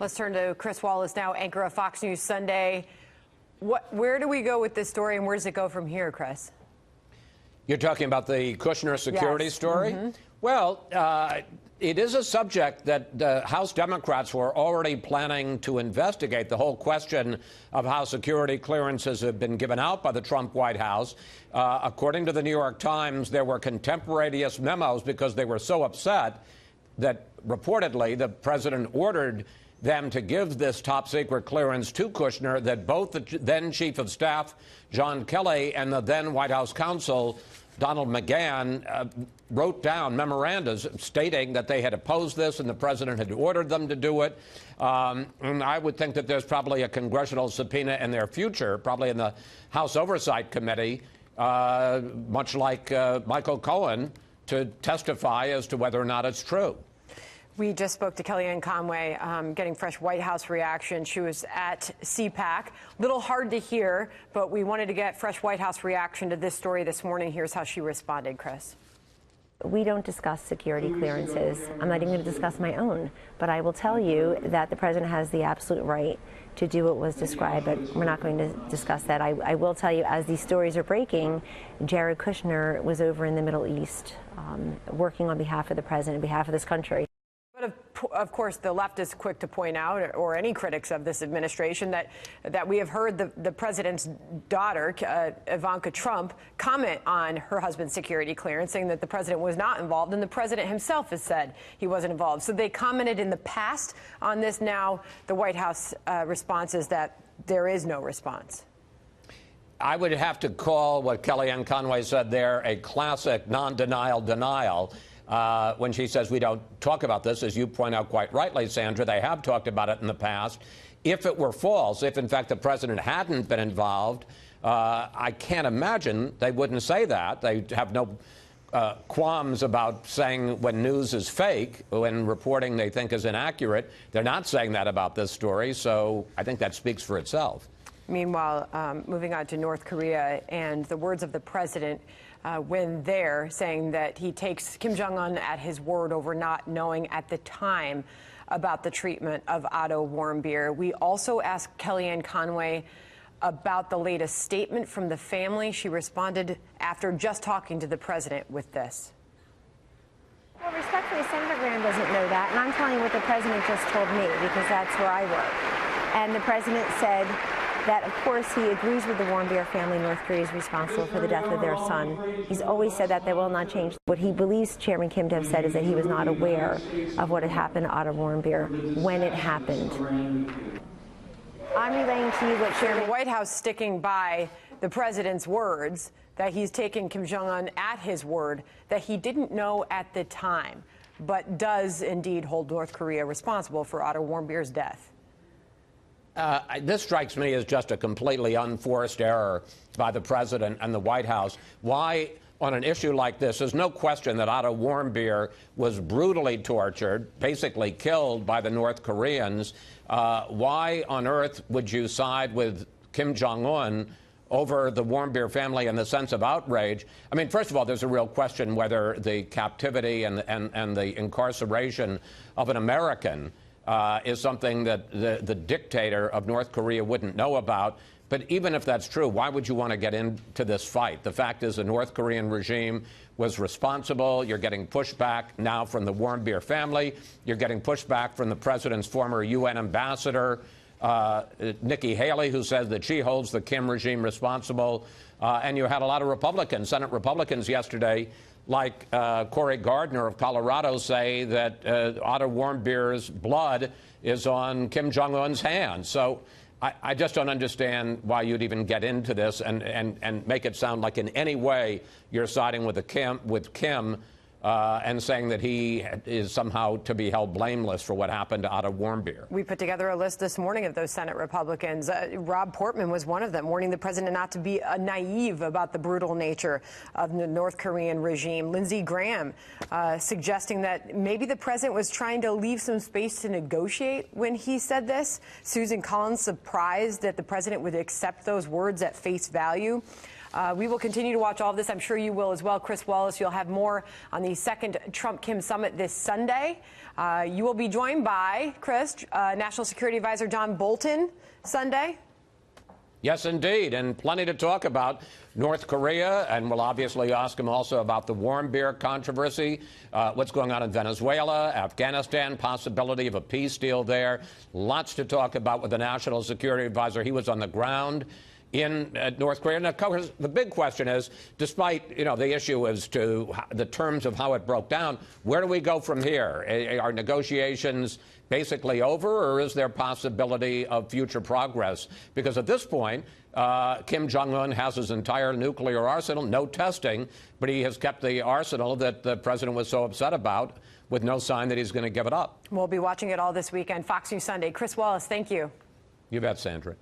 Let's turn to Chris Wallace now, anchor of Fox News Sunday. Where do we go with this story, and where does it go from here, Chris? You're talking about the Kushner security story? Mm-hmm. Well, it is a subject that House Democrats were already planning to investigate, the whole question of how security clearances have been given out by the Trump White House. According to the New York Times, there were contemporaneous memos because they were so upset that reportedly the president ordered them to give this top-secret clearance to Kushner, that both the then Chief of Staff, John Kelly, and the then White House counsel, Donald McGahn, wrote down memorandums stating that they had opposed this and the president had ordered them to do it. And I would think that there's probably a congressional subpoena in their future, probably in the House Oversight Committee, much like Michael Cohen, to testify as to whether or not it's true. We just spoke to Kellyanne Conway, getting fresh White House reaction. She was at CPAC. A little hard to hear, but we wanted to get fresh White House reaction to this story this morning. Here's how she responded, Chris. We don't discuss security clearances. I'm not even going to discuss my own. But I will tell you that the president has the absolute right to do what was described, but we're not going to discuss that. I will tell you, as these stories are breaking, Jared Kushner was over in the Middle East working on behalf of the president, on behalf of this country. But of course, the left is quick to point out, or any critics of this administration, that we have heard the president's daughter, Ivanka Trump, comment on her husband's security clearance, saying that the president was not involved, and the president himself has said he wasn't involved. So they commented in the past on this. Now the White House response is that there is no response. I would have to call what Kellyanne Conway said there a classic non-denial denial. When she says we don't talk about this, as you point out quite rightly, Sandra, they have talked about it in the past. If it were false, if in fact the president hadn't been involved, I can't imagine they wouldn't say that. They have no qualms about saying when news is fake, when reporting they think is inaccurate. They're not saying that about this story, so I think that speaks for itself. Meanwhile, moving on to North Korea and the words of the president when there, saying that he takes Kim Jong-un at his word over not knowing at the time about the treatment of Otto Warmbier. We also asked Kellyanne Conway about the latest statement from the family. She responded after just talking to the president with this. Well, respectfully, Senator Graham doesn't know that, and I'm telling you what the president just told me, because that's where I work. And the president said that, of course, he agrees with the Warmbier family. North Korea is responsible for the death of their son. He's always said that will not change. What he believes Chairman Kim to have said is that he was not aware of what had happened to Otto Warmbier when it happened. I'm relaying to you what Chairman... The White House sticking by the president's words, that he's taken Kim Jong-un at his word, that he didn't know at the time, but does indeed hold North Korea responsible for Otto Warmbier's death. This strikes me as just a completely unforced error by the president and the White House. Why, on an issue like this, there's no question that Otto Warmbier was brutally tortured, basically killed by the North Koreans. Why on earth would you side with Kim Jong-un over the Warmbier family in the sense of outrage? I mean, first of all, there's a real question whether the captivity and the incarceration of an American is something that the dictator of North Korea wouldn't know about. But even if that's true, why would you want to get into this fight? The fact is the North Korean regime was responsible. You're getting pushback now from the Warmbier family. You're getting pushback from the president's former UN ambassador, Nikki Haley, who says that she holds the Kim regime responsible. And you had a lot of Republicans, Senate Republicans yesterday, like Cory Gardner of Colorado, say that Otto Warmbier's blood is on Kim Jong-un's hands. So I just don't understand why you'd even get into this and make it sound like in any way you're siding with Kim and saying that he is somehow to be held blameless for what happened to Otto Warmbier. We put together a list this morning of those Senate Republicans. Rob Portman was one of them, warning the president not to be naive about the brutal nature of the North Korean regime. Lindsey Graham suggesting that maybe the president was trying to leave some space to negotiate when he said this. Susan Collins surprised that the president would accept those words at face value. We will continue to watch all of this. I'm sure you will as well. Chris Wallace, you'll have more on these the second Trump-Kim summit this Sunday. You will be joined by, Chris, National Security Advisor John Bolton Sunday. Yes, indeed, and plenty to talk about. North Korea, and we'll obviously ask him also about the warm beer controversy, what's going on in Venezuela, Afghanistan, possibility of a peace deal there. Lots to talk about with the National Security Advisor. He was on the ground in North Korea. And of course, the big question is, despite the issue as to the terms of how it broke down, where do we go from here? Are negotiations basically over, or is there possibility of future progress? Because at this point, Kim Jong-un has his entire nuclear arsenal, no testing, but he has kept the arsenal that the president was so upset about, with no sign that he's going to give it up. We'll be watching it all this weekend. Fox News Sunday. Chris Wallace, thank you. You bet, Sandra.